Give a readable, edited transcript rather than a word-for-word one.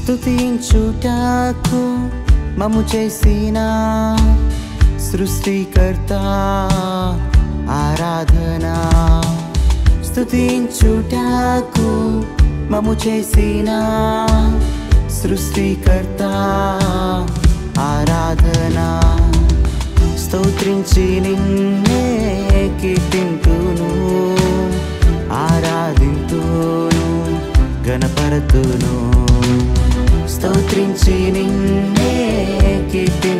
స్తుతించుటకు మమ్ము చేసిన సృష్టికర్త ఆరాధన స్తుతించుటకు మమ్ము చేసిన సృష్టికర్త ఆరాధన స్తోత్రించి నిన్నే కీర్తింతును ఆరాధింతును గణపరతును స్తోత్రించి నిన్నే కీర్తి